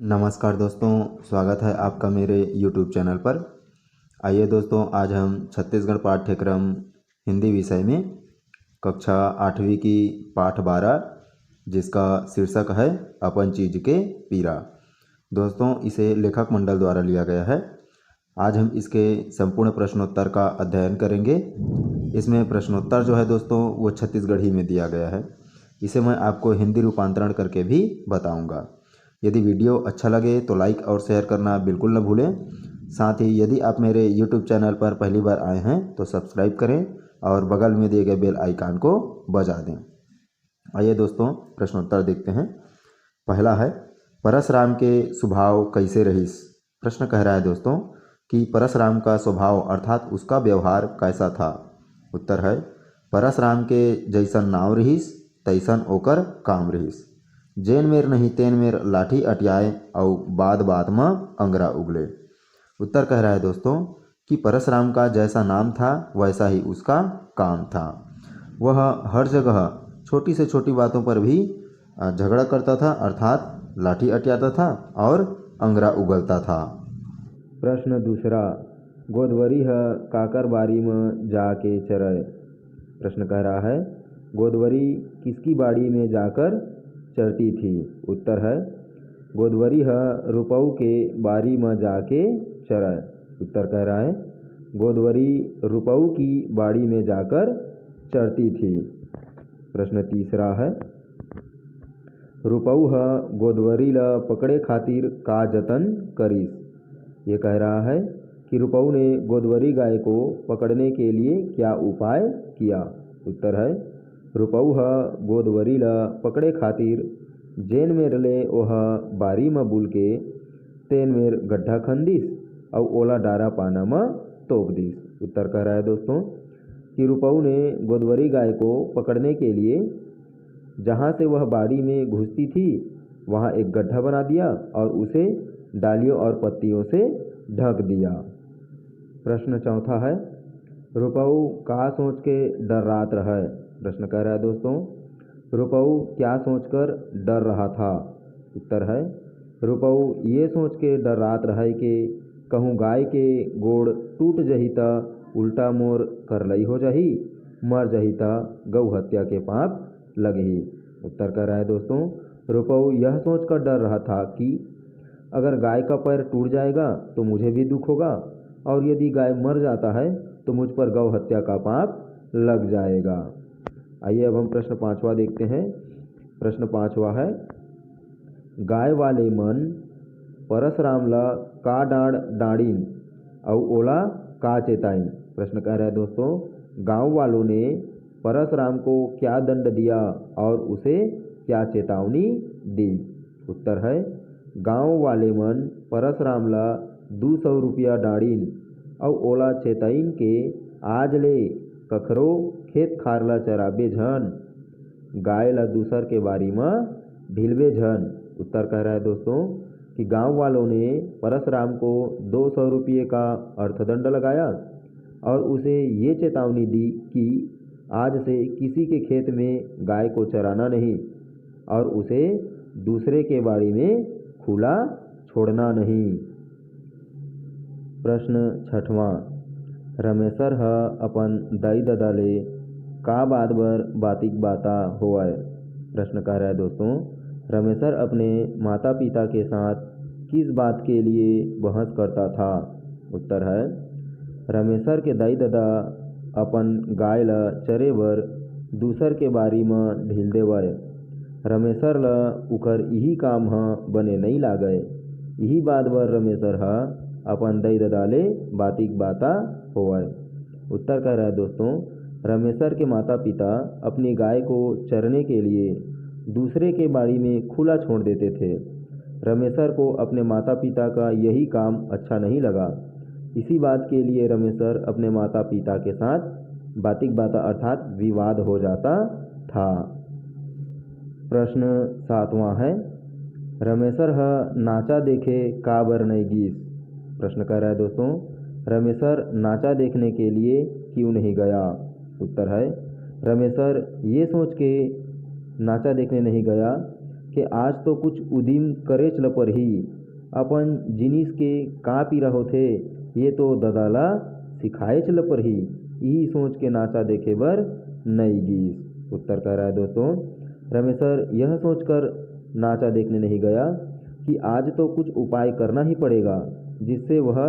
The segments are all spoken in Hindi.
नमस्कार दोस्तों, स्वागत है आपका मेरे YouTube चैनल पर। आइए दोस्तों, आज हम छत्तीसगढ़ पाठ्यक्रम हिंदी विषय में कक्षा 8वीं की पाठ 12 जिसका शीर्षक है अपन चीज के पीरा। दोस्तों, इसे लेखक मंडल द्वारा लिया गया है। आज हम इसके संपूर्ण प्रश्नोत्तर का अध्ययन करेंगे। इसमें प्रश्नोत्तर जो है दोस्तों वो छत्तीसगढ़ी में दिया गया है। इसे मैं आपको हिंदी रूपांतरण करके भी बताऊंगा। यदि वीडियो अच्छा लगे तो लाइक और शेयर करना बिल्कुल न भूलें। साथ ही यदि आप मेरे YouTube चैनल पर पहली बार आए हैं तो सब्सक्राइब करें और बगल में दिए गए बेल आइकन को बजा दें। आइए दोस्तों, प्रश्नोत्तर देखते हैं। पहला है, परशुराम के स्वभाव कैसे रहीस। प्रश्न कह रहा है दोस्तों कि परशुराम का स्वभाव अर्थात उसका व्यवहार कैसा था। उत्तर है, परशुराम के जैसन नाव रहीस तैसन ओकर काम रहीस। जेन मेर नहीं तेन मेर लाठी अटियाए और बाद बाद में अंगरा उगले। उत्तर कह रहा है दोस्तों कि परशुराम का जैसा नाम था वैसा ही उसका काम था। वह हर जगह छोटी से छोटी बातों पर भी झगड़ा करता था, अर्थात लाठी अटियाता था और अंगरा उगलता था। प्रश्न दूसरा, गोदवरी है काकर बाड़ी में जाके चरय। प्रश्न कह रहा है, गोदवरी किसकी बाड़ी में जाकर चरती थी। उत्तर है, गोदवरी है रुपऊ के बाड़ी में जाके चरय। उत्तर कह रहा है, गोदवरी रुपऊ की बाड़ी में जाकर चरती थी। प्रश्न तीसरा है, रुपऊ है गोदवरी ला पकड़े खातिर का जतन करीस। ये कह रहा है कि रुपऊ ने गोदवरी गाय को पकड़ने के लिए क्या उपाय किया। उत्तर है, रुपऊ है गोदवरी ला पकड़े खातिर जेन मेर ले ओह बारी में बुल के तेन मेर गड्ढा खंदिस और ओला डारा पाना में तोप दिस। उत्तर कह रहा है दोस्तों कि रुपऊ ने गोदवरी गाय को पकड़ने के लिए जहाँ से वह बाड़ी में घुसती थी वहाँ एक गड्ढा बना दिया और उसे डालियों और पत्तियों से ढक दिया। प्रश्न चौथा है, रुपऊ का सोच के डर रात रहा। प्रश्न कह रहा है दोस्तों, रुपऊ क्या सोचकर डर रहा था। उत्तर है, रुपऊ ये सोच के डर रात रहा कि कहूँ गाय के गोड़ टूट जही त उल्टा मोर करलई हो जाही, मर जही त गौ हत्या के पाप लगही। उत्तर कह रहा है दोस्तों, रुपऊ यह सोचकर डर रहा था कि अगर गाय का पैर टूट जाएगा तो मुझे भी दुख होगा और यदि गाय मर जाता है तो मुझ पर गौ हत्या का पाप लग जाएगा। आइए अब हम प्रश्न पांचवा देखते हैं। प्रश्न पांचवा है, गाय वाले मन परशुराम ला का डांड डांडीन और ओला का चेताइन। प्रश्न कह रहा है दोस्तों, गांव वालों ने परशुराम को क्या दंड दिया और उसे क्या चेतावनी दी। उत्तर है, गांव वाले मन परशुराम ला 200 रुपया डांडीन और ओला चेताइन के आज ले कखरो खेत खार ला चराबे झन, गाय ला दूसर के बारी में ढिलबे झन। उत्तर कह रहा है दोस्तों कि गांव वालों ने परशुराम को 200 रुपये का अर्थदंड लगाया और उसे ये चेतावनी दी कि आज से किसी के खेत में गाय को चराना नहीं और उसे दूसरे के बाड़ी में खुला छोड़ना नहीं। प्रश्न छठवां, रमेशर ह अपन दाई ददा ले का बात बर बातिक बाता होवय। प्रश्न कह रहा है दोस्तों, रमेशर अपने माता पिता के साथ किस बात के लिए बहस करता था। उत्तर है, रमेशर के दाई ददा अपन गाय ला चरे बर दूसर के बारी में ढील देवय। रमेशर ला उकर यही काम ह बने नहीं लागय। यही बात बर रमेशर ह अपन दाई ददा ले बातिक बाता होवय। उत्तर कह रहा है दोस्तों, रमेशर के माता पिता अपनी गाय को चरने के लिए दूसरे के बाड़ी में खुला छोड़ देते थे। रमेशर को अपने माता पिता का यही काम अच्छा नहीं लगा। इसी बात के लिए रमेशर अपने माता पिता के साथ बातिक बाता अर्थात विवाद हो जाता था। प्रश्न सातवां है, रमेशर ह नाचा देखे का बर नहीं गीस। प्रश्न कह रहा है दोस्तों, रमेशर नाचा देखने के लिए क्यों नहीं गया। उत्तर है, रमेशर ये सोच के नाचा देखने नहीं गया कि आज तो कुछ उदिम करे चल पर ही अपन जिनिस के का पीरा होथे ये तो ददाला सिखाए चल पर ही यही सोच के नाचा देखे बर नई गीस। उत्तर कह रहा है दोस्तों, रमेशर यह सोचकर नाचा देखने नहीं गया कि आज तो कुछ उपाय करना ही पड़ेगा जिससे वह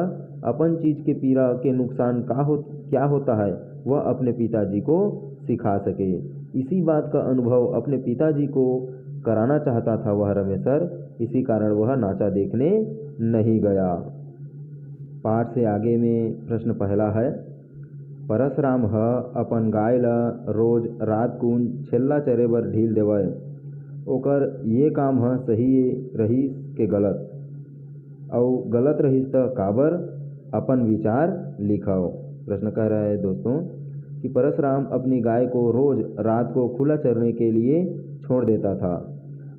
अपन चीज के पीरा के नुकसान क्या होता है वह अपने पिताजी को सिखा सके। इसी बात का अनुभव अपने पिताजी को कराना चाहता था वह रमेशर, इसी कारण वह नाचा देखने नहीं गया। पाठ से आगे में प्रश्न पहला है, परसराम ह अपन गाय ला रोज रात कुन छेल्ला चरे बर ढील देवय, ओकर ये काम ह सही रहीस के गलत, और गलत रहीस त काबर, अपन विचार लिखो। प्रश्न कह रहा है दोस्तों कि परसराम अपनी गाय को रोज रात को खुला चरने के लिए छोड़ देता था,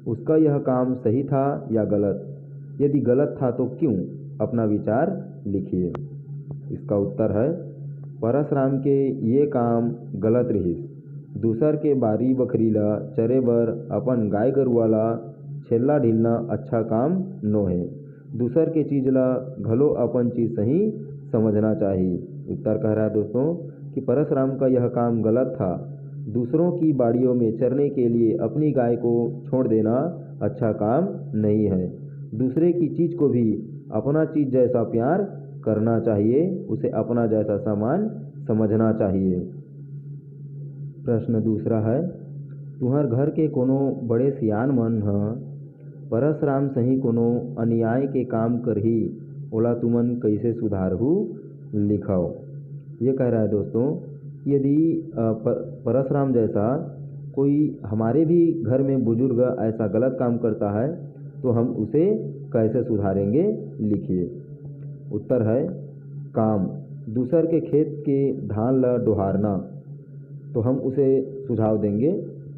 उसका यह काम सही था या गलत, यदि गलत था तो क्यों, अपना विचार लिखिए। इसका उत्तर है, परसराम के ये काम गलत रहीस। दूसर के बारी बकरी ला चरे बर अपन गाय गरुआ ला छेल्ला ढीलना अच्छा काम नो है। दूसर के चीज ला घलो अपन चीज सही समझना चाहिए। उत्तर कह रहा है दोस्तों कि परसराम का यह काम गलत था। दूसरों की बाड़ियों में चरने के लिए अपनी गाय को छोड़ देना अच्छा काम नहीं है। दूसरे की चीज को भी अपना चीज जैसा प्यार करना चाहिए, उसे अपना जैसा सामान समझना चाहिए। प्रश्न दूसरा है, तुहर घर के कोनो बड़े सियान मन ह परसराम सही कोनो अन्याय के काम करही, ओला तुमन कैसे सुधारहु, लिखो। ये कह रहा है दोस्तों, यदि परसराम जैसा कोई हमारे भी घर में बुजुर्ग ऐसा गलत काम करता है तो हम उसे कैसे सुधारेंगे, लिखिए। उत्तर है, काम दूसर के खेत के धान ला डोहारना, तो हम उसे सुझाव देंगे।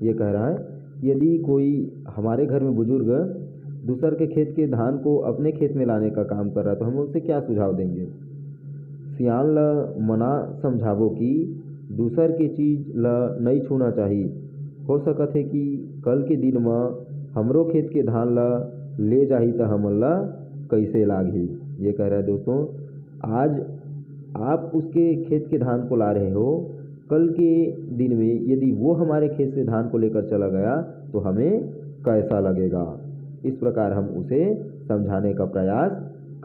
ये कह रहा है, यदि कोई हमारे घर में बुजुर्ग दूसर के खेत के धान को अपने खेत में लाने का काम कर रहा है तो हम उसे क्या सुझाव देंगे। सियान ला मना समझावो कि दूसर के चीज ला नहीं छूना चाहिए, हो सकत है कि कल के दिन में हमरो खेत के धान ला ले जाही तो हमन ला कैसे लागही। ये कह रहा है दोस्तों, आज आप उसके खेत के धान को ला रहे हो, कल के दिन में यदि वो हमारे खेत से धान को लेकर चला गया तो हमें कैसा लगेगा। इस प्रकार हम उसे समझाने का प्रयास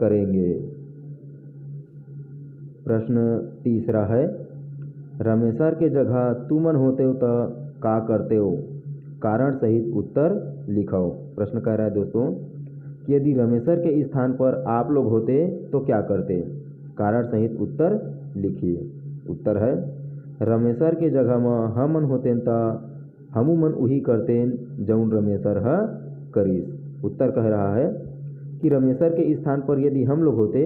करेंगे। प्रश्न तीसरा है, रमेशर के जगह तुमन होते हो तो का करते हो, कारण सहित उत्तर लिखो। प्रश्न कह रहा है दोस्तों कि यदि रमेशर के स्थान पर आप लोग होते तो क्या करते, कारण सहित उत्तर लिखिए। उत्तर है, रमेशर के जगह में हमन होतेन त हमू मन वही करतेन जौन रमेशर ह करीस। उत्तर कह रहा है कि रमेशर के स्थान पर यदि हम लोग होते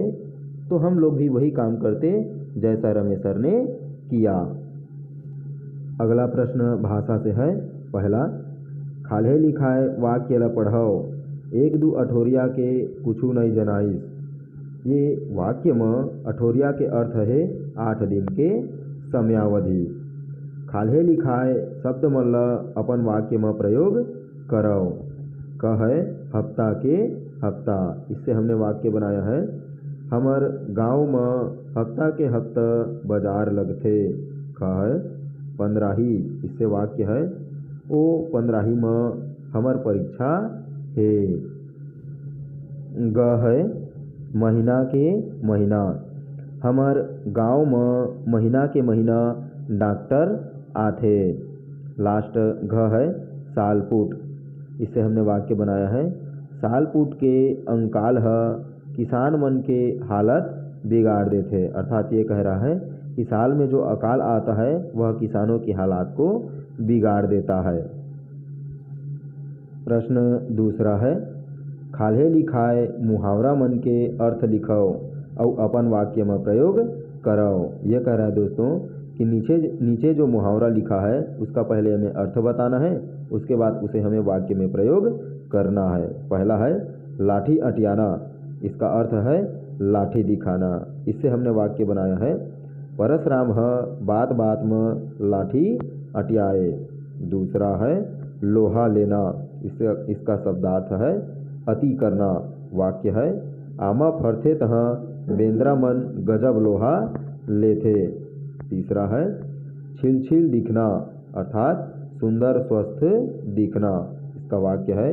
तो हम लोग भी वही काम करते जैसा रमेशर ने किया। अगला प्रश्न भाषा से है। पहला, खाल्हे लिखाए वाक्य ला पढ़ो, एक दू अठोरिया के कुछु नहीं जनाइस। ये वाक्य में अठोरिया के अर्थ है 8 दिन के समयावधि। खाल्हे लिखाए शब्द मन ला अपन वाक्य में प्रयोग करो। क है हफ्ता के हफ्ता, इससे हमने वाक्य बनाया है, हमर गांव में हफ्ता के हफ्ता बाजार लगथे। ख है पंद्राही, इससे वाक्य है, ओ पंद्राही में हमर परीक्षा है। ग है महीना के महीना, हमर गांव में महीना के महीना डॉक्टर आथे। लास्ट घ है सालपुट, इससे हमने वाक्य बनाया है, सालपुट के अंकाल है किसान मन के हालत बिगाड़ देते। अर्थात ये कह रहा है कि साल में जो अकाल आता है वह किसानों की हालात को बिगाड़ देता है। प्रश्न दूसरा है, खाल्हे लिखाए मुहावरा मन के अर्थ लिखो और अपन वाक्य में प्रयोग करो। यह कह रहा है दोस्तों कि नीचे जो मुहावरा लिखा है उसका पहले हमें अर्थ बताना है, उसके बाद उसे हमें वाक्य में प्रयोग करना है। पहला है लाठी अटियाना, इसका अर्थ है लाठी दिखाना। इससे हमने वाक्य बनाया है, परसराम ह बात बात में लाठी अटियाए। दूसरा है लोहा लेना, इसका शब्दार्थ है अति करना। वाक्य है आमा फरथे तहाँ बेंद्रा मन गजब लोहा लेथे। तीसरा है छिल छिल दिखना अर्थात सुंदर स्वस्थ दिखना। इसका वाक्य है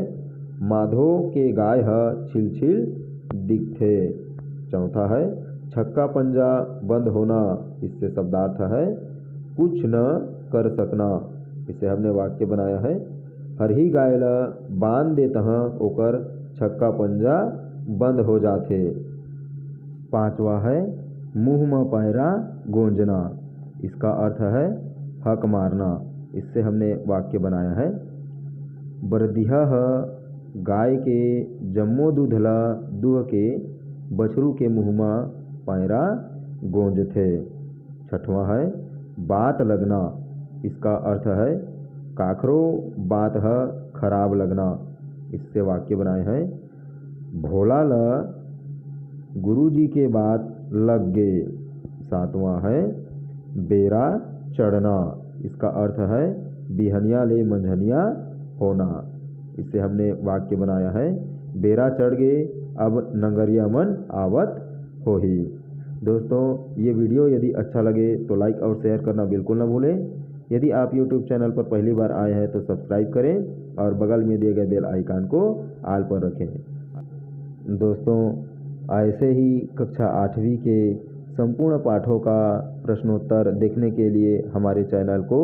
माधो के गाय ह छिल छिल दिखथे। चौथा है छक्का पंजा बंद होना। इससे शब्दार्थ है कुछ न कर सकना। इसे हमने वाक्य बनाया है हरही गाय ला बांध दे तहाँ ओकर छक्का पंजा बंद हो जाथे। पांचवा है मुंह में पैरा गोंजना। इसका अर्थ है हक मारना। इससे हमने वाक्य बनाया है बरदिहा ह गाय के जम्मो दूध ला दुह के बछरू के मुँह में पैरा गोंजथे। छठवां है बात लगना। इसका अर्थ है काखरो बात है खराब लगना। इससे वाक्य बनाए हैं भोला ला गुरुजी के बात लग गे। सातवां है बेरा चढ़ना। इसका अर्थ है बिहनिया ले मंझनिया होना। इससे हमने वाक्य बनाया है बेरा चढ़ गए अब नंगरिया मन आवत होही। दोस्तों ये वीडियो यदि अच्छा लगे तो लाइक और शेयर करना बिल्कुल न भूलें। यदि आप YouTube चैनल पर पहली बार आए हैं तो सब्सक्राइब करें और बगल में दिए गए बेल आइकन को ऑल पर रखें। दोस्तों ऐसे ही कक्षा 8वीं के संपूर्ण पाठों का प्रश्नोत्तर देखने के लिए हमारे चैनल को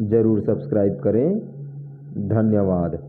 ज़रूर सब्सक्राइब करें। धन्यवाद।